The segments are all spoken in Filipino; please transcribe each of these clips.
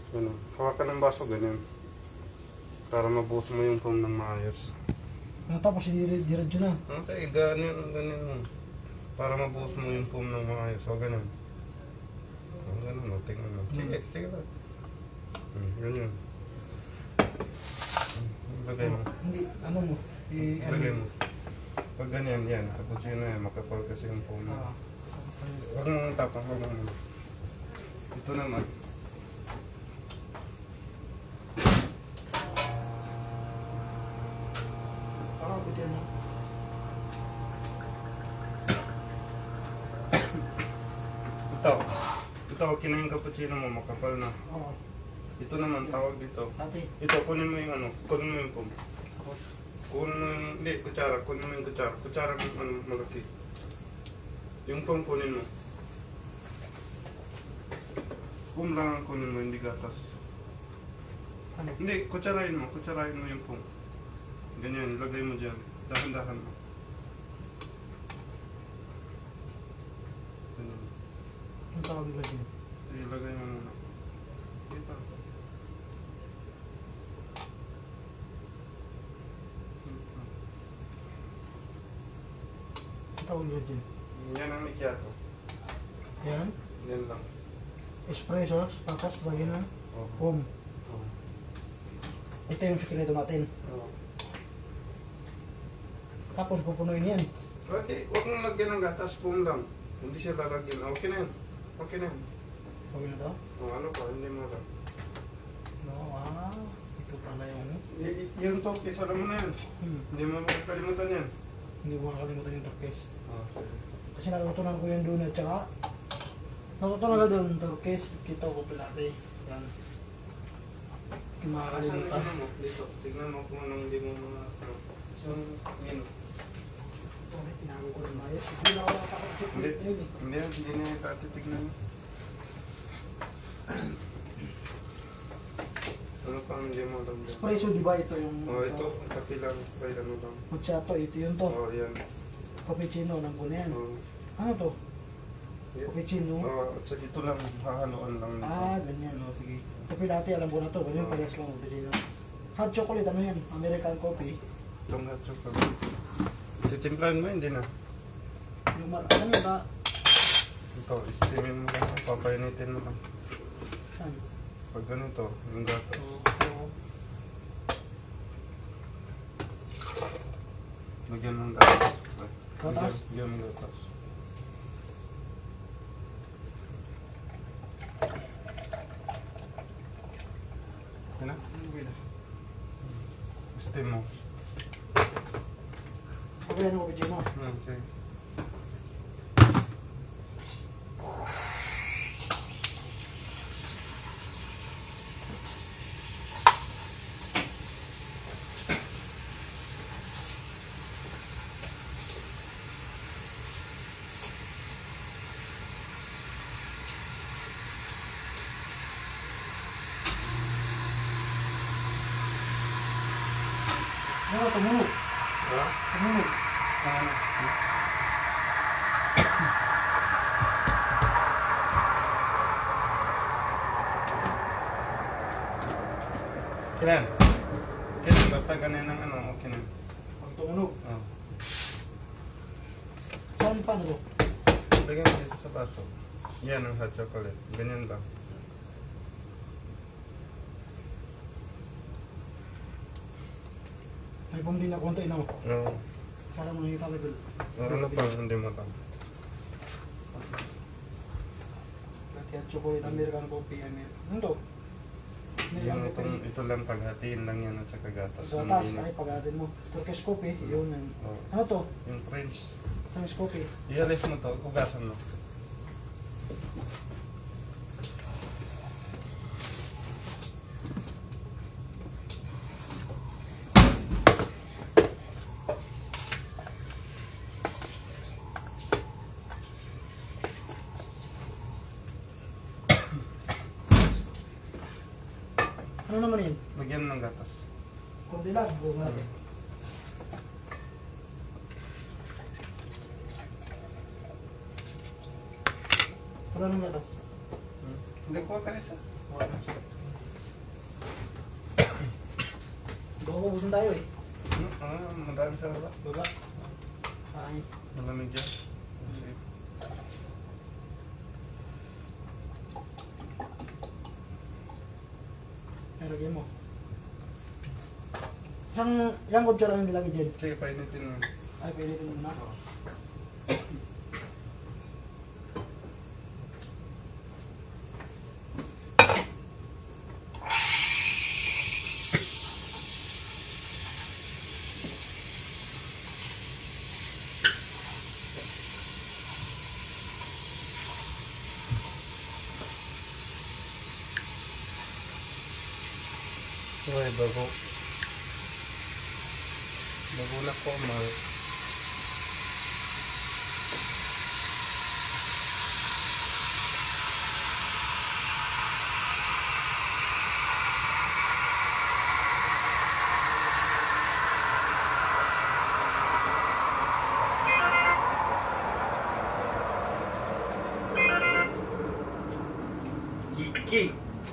Ganun. Hawakan ng baso, ganyan. Para mabuhos mo yung foam ng maayos. Tapos diretso na. Okay, ganyan, ganyan mo. Para mabuhos mo yung foam ng maayos. O, ganun. O, ganun, o, tingnan mo. Sige, sige lang. Ganyan. Lagay mo. Hindi, ano mo? Lagay mo. Pag ganyan, yan. Cappuccino yan. Makapal kasi yung foam mo. Huwag mong tapang, huwag mong. Ito naman. Ito, okay na yung cappuccino mo, makapal na. Oo. Ito naman, tawag dito. Ate. Ito, kunin mo yung ano, kunin mo yung foam. Tapos, Kunin mo yung, hindi, kutsara, kunin mo yung kutsara. Kutsara ng ano, malaki. Yung foam kunin mo. Foam lang ang kunin mo, hindi gatas. ano? Hindi, kutsarain mo yung foam. Ganyan, ilagay mo dyan. Dahan-dahan mo. Ganyan. Ang tawag nila dyan? Ilagay mo muna. Dito. Ang tawag nila dyan? Yan ang macchiato. Yan. Yan lang. Espresso, tapos lagyan ng Oh. foam. Oh. Ito yung sikreto natin. Oh. Tapos pupunuin yan. Okay, huwag mong lagyan ng gatas, foam lang. Hindi siya lalagyan. Okay na yan. Okay na yan. Okay na to? Oh, ano pa, hindi mo lang. No, ito pala yung... Yung tokis, alam mo na yan. Hindi mo makakalimutan yan. Hindi ko makakalimutan yung turquoise. Oh, sige. Kasi natutunan ko yung doon at saka natutunan ko doon, turquoise, kita ko pilate. Yan. Hindi Asan makakalimutan. mo? Dito. Tignan mo kung anong hindi mo mga... So, yun. Ito, tinago ko ng mayat. Hindi na ako nakatakot. Hindi. Ayun eh. Hindi na yung katitignan mo. Ano pa ang hindi mo alam dyan? Espresso, di ba? Ito yung... Oh, ito. Kapi lang. Kaya ano lang. Macchiato, ito yun to. Oh, yan. Cappuccino, nang na yan. Oh. Ano to? Yeah. Cappuccino? Oh, at saka ito lang. Hahaluan lang. Ganyan. O, sige. Ito pilate, alam ko na to. Ganyan, parehas lang cappuccino. Hot chocolate, ano yan? American coffee. Itong hot chocolate. Titimplahan mo, hindi na. Yung ano yun ba? Ito, steamin mo lang. Papainitin mo lang. Saan? Pag ganito, yung gatas. Oo. Lagyan ng gatas. Gatas? Lagyan ng gatas. Okay na? Okay na. Steam mo. Okay na cappuccino. Sige. Ano, tumunog. Ha? Tumunog. Kailan? Kailan? Basta ganyan ng ano, okay na. Ang tumunog. Oh. Saan pa no? Lagyan mo dito sa baso. Yan ang hot chocolate. Ganyan lang. May bumili na konti, no? Oo. Kala mo nakita level. Ano pa, hindi mo lang. Kaya chocolate, American coffee, ano to? Yan, ito lang paghatiin lang yan at saka gatas. Gatas, ay pag-atin mo. Turkish coffee, yun. Oh. Ano to? Yung French. Turkish coffee. Ialis mo to, ugasan mo. Ano naman yun? Lagyan mo ng gatas. Kunti lang, buong natin. Wala nang gatas. Hindi ko ka isa. Wala na siya. Baka pabusin tayo eh. Madami sa baba. Baba. Ay. Malamig dyan. Sige. Nalagyan mo. Yang kutsara yung nilagay dyan. Sige, painitin mo. Ay, pilitin mo na. Okay, bago. Nagulat ko, Mark. Kiki!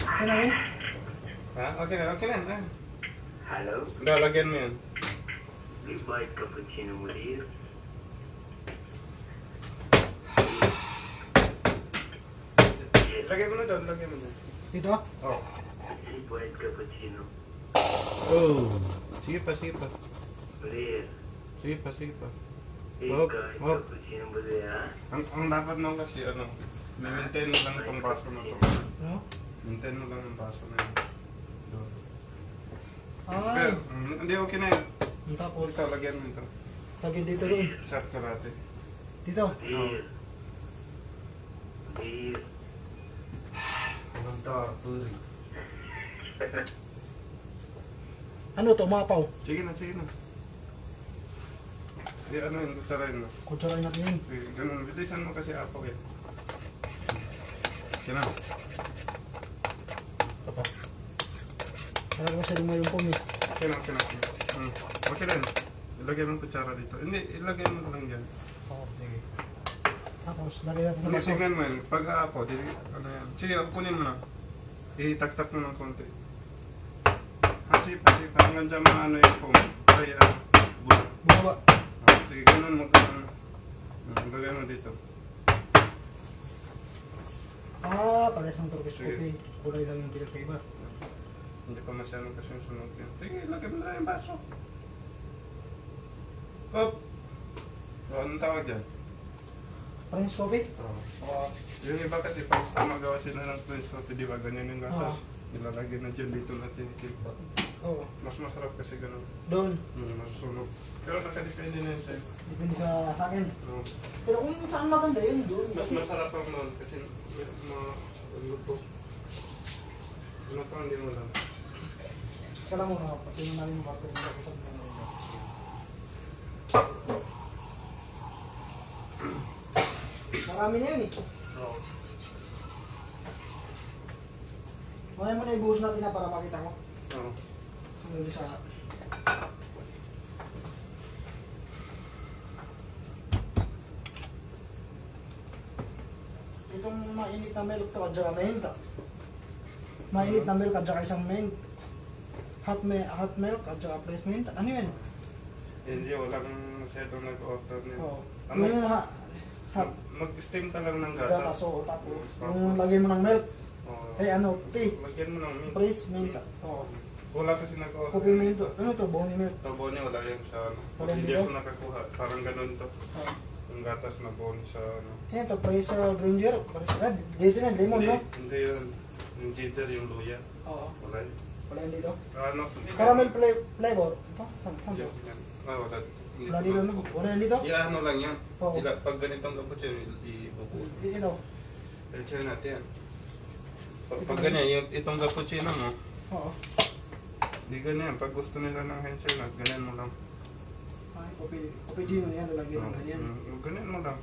Ano yun? Ha? Okay na, okay na. Hello, Lalagyan mo yun. big white cappuccino with you. Lagyan mo na doon, lagyan mo doon. Dito? Oh. Big white cappuccino. Oh. Sige pa, sige pa. Rare. Sige pa, sige pa. Big Hop, white hop. cappuccino with you, ha? Ang dapat nung kasi maintain mo lang itong baso na to. Ano? Maintain mo lang yung baso na yun. Doon. Ay. Pero, hindi okay na yun. Ang tapos. Ito, lagyan mo ito. Lagyan dito doon. Sat karate. Dito. Rare. Rare. Anong torture? Ano to? Mapaw. Sige na, sige na. Hindi, ano yun, kutsarain mo. Kutsara natin yun. Sige, ganun. Bilisan mo kasi apaw eh. Sige na. Parang masyadong mo yung pumi. Okay na, okay na. Okay na. Ilagay mo yung kutsara dito. Hindi, ilagay mo lang dyan. Oo, sige. Tapos, lagay natin sa Hindi, baso. tingnan mo yun. Pag aapaw, di, ano yan. Sige, kunin mo na. Itaktak mo ng konti. Sige pa. Hanggang dyan mga ano yung foam. Ay, bulat. Bumaba. Sige, ganun mo. Ganun. Ilagay mo dito. Ah, parehas ng turkish Sige. coffee. Kulay lang yung pinagkaiba. Hindi pa masyadong kasi yung sunog yun. Sige, ilagay mo na yung baso. Hop! O, anong tawag dyan? Parehas coffee? Oo. Yung iba kasi pag magawa sila ng Prince Coffee, di ba ganyan yung gatas? Nilalagay na dyan dito natin itilpa. Oo. Mas masarap kasi ganun. Doon. Masusunog. Pero nakadepende na yun sa'yo. Depende sa akin. No. Pero kung saan maganda yun, doon. Mas Kasi, masarap ang noon kasi luto. Ano pa hindi mo lang. kala mo na, pati na namin yung market nila kung saan maganda yun. Marami na yun eh. Oo. Mamaya mo na ibuhos natin na para makita ko. Oo. Ano sa... Itong mainit na milk to at saka mint. Mainit na milk at saka isang mint. Hot milk at saka fresh mint. Ano yun? Hindi, walang masyadong nag-order niya. Oo. Ano? Yung hot Mag-steam ka lang ng gatas. gatas. Oo, tapos yung lagay mo ng milk. Oo. Eh ano, tea. Lagyan mo ng mint. Fresh mint. Oo. Wala kasi nag-order. Coffee mint. Ano to? Bony milk. Ito, boni, wala yan sa ano. Wala Hindi dito? ako nakakuha. Parang ganun to. Oo. Yung gatas na boni sa ano. Eh, ito, fresh ginger. Dito na, lemon, no? Hindi yun. Yung jitter, yung luya. Oo. Wala yun. Wala yun dito. Ano? Hindi Caramel flavor. Ito? Saan to? Yan, yan. Wala. Hindi Wala ko dito, no? makuha. Wala yan dito? Ano lang yan. Oo. Pag ganitong cappuccino, ibubuo. Ito. Pwede natin yan. Pag ganyan, itong cappuccino mo, Oo. di ganyan. Pag gusto nila ng hazelnut, ganyan mo lang. Ay, coffee gino yan. Lalagyan ng ganyan. Ganyan mo lang.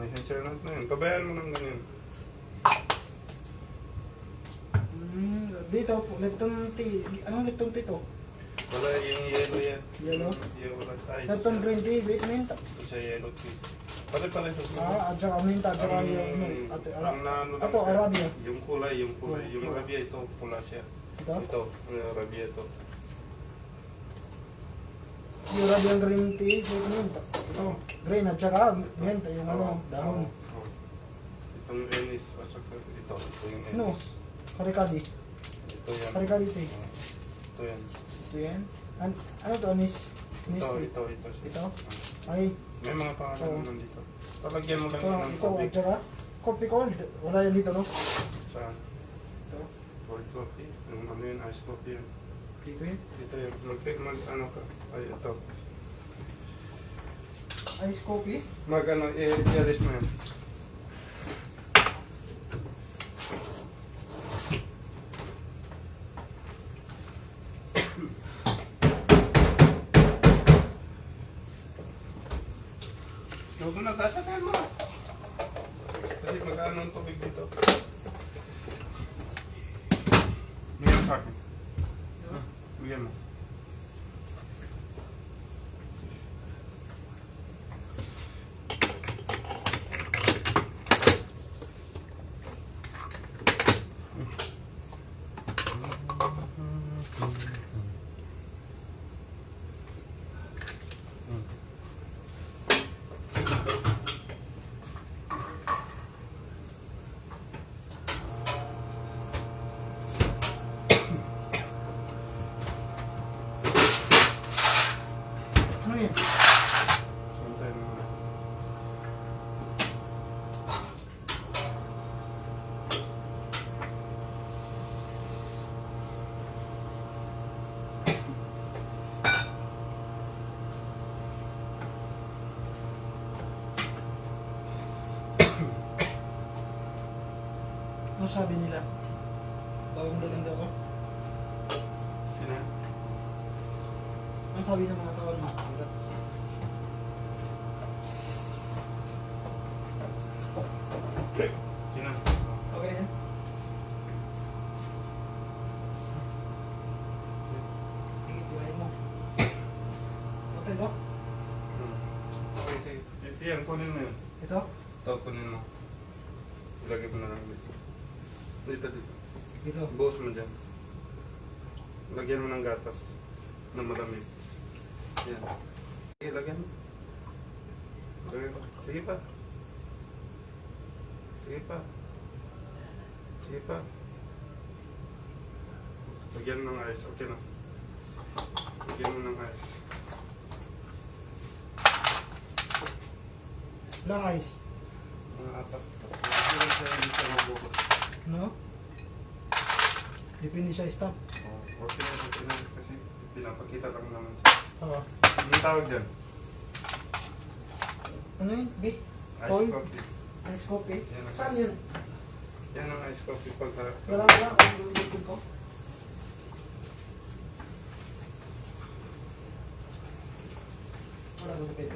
May hazelnut na yun. Pabayaan mo lang ganyan. Dito, Lipton tea. Anong Lipton tea to? Wala yung yellow yan. Yellow? Wala tayo. Lipton green tea with mint. Ito siya yellow tea. Pare-pare sa sulit. At saka mint, at saka yung ang naano lang Ito, siya, Arabia. Yung kulay. Yung Oo. Arabia ito, pula siya. Ito? Ito, yung Arabia ito. Yung radiant green tea, treatment. Ito, green at saka mint, yung ano, dahon. Oo. Itong Ennis, at saka ito yung Ennis. Ano? Karikadi. Ito yan. Karikadi tea. Oo. Ito yan. Ito yan. Ano to, anis? Anis Ito, tea? ito, ito. Ito? Ah. Ay, May mga pangalan Oo. naman dito. Palagyan mo lang ito, yan ng ito, tubig. at saka coffee cold. Wala yan dito, no? Saan? Ito, Cold coffee. Yung ano yun, ice coffee yun. dito yun. Dito yun. Ano ka? Ay, ito. Ice coffee. I-rest mo yan. Huwag mo na, dasakayan mo. Kasi mag-ano ang tubig dito. Bigyan mo sa akin. Bigyan mo. Ano yan? Suntayin mo na. Ano sabi nila? Bagong dating daw ako. Sino? Ano sabi ng mga tawag mo? Sino? Okay yan? Tingin, tirahin mo. Okay ito? Okay, sige. Yan, kunin mo yun. Ito? Ito, kunin mo. Ilagay mo na lang dito. Dito, dito. Ito. Buhos mo dyan. Lagyan mo ng gatas na malamig. Yan. Sige, lagyan mo. Lagyan mo. Sige pa. Sige pa. Sige pa. Lagyan mo ng ice. Okay na. Lagyan mo ng ice. Lang ice. Mga apat. Lagyan siya hindi siya mabuhos. No? Depende sa stop. Okay na. Kasi pinapakita lang naman siya. Oo. Anong tawag dyan? Ano yun? B? Ice Cold? coffee. Ice coffee? Yan ang Saan ice. yun? Yan ang ice coffee pag Wala wala. Ang lulupin ko. Wala mo dito.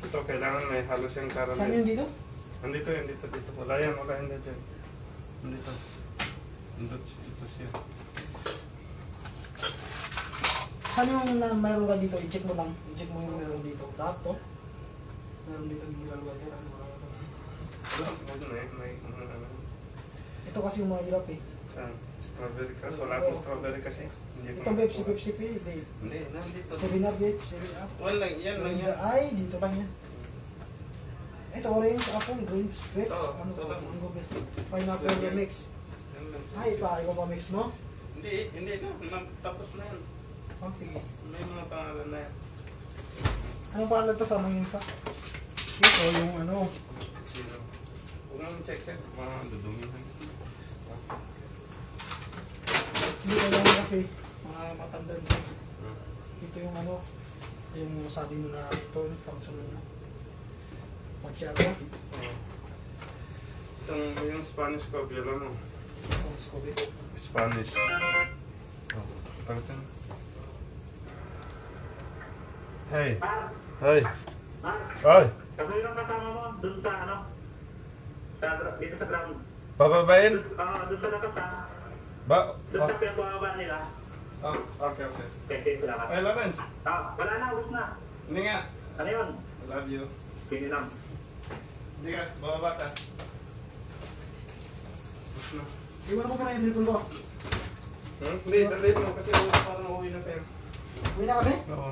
Ito, kailangan may halos yung caramel. Saan yun dito? Andito yan, dito. Wala yan dyan. Andito. Ito siya. Saan yung mayroon ka dito? I-check mo lang. I-check mo yung mayroon dito. Lahat to. Meron dito mineral water. Ano wala ka to? Wala, ano na eh. May ano. Ito kasi yung mahirap eh. Saan? Strawberry kasi. Wala akong strawberry kasi. Hindi ko Ito Pepsi, nakuha. Pepsi, Pepsi. Hindi, nandito. 7 up dates, 7 up. Wala, yan lang yan. Ay, dito lang yan. Ito orange, apple, grapes, grapes. Oo, Ano ito to? lang. Mango, pineapple Yan. mix. Yan lang. Ay, pa, ikaw pa mix mo? Hindi na. Tapos na yan. Oh, sige. May mga pangalan na yan. Anong pangalan to sa mga insa? Ito, yung ano. Sino? Huwag mo check. Mga dudumihan. Hindi ko lang kasi matandaan ko. Hmm. Ito yung ano, yung sabi mo na ito, yung function na masyado. Yung Spanish coffee, alam mo? Ang scope ito. Spanish. Oh, pagkatan. Hey. Hey. Hey. Kasi yung kasama mo, dun sa ano? Dito sa ground. Pababain? Dun sa labas ha. Dun sa pinababa nila. Okay. Kaya salamat. Hey, Lawrence. Wala na, ubus na. Hindi nga. Ano yun? I love you. Sini lang. Hindi ka. Bababa ka. Gusto na. Iwan mo ka na yung cellphone ko. Hindi, dalhin mo kasi parang uuwi na tayo. Uwi na kami? Oo.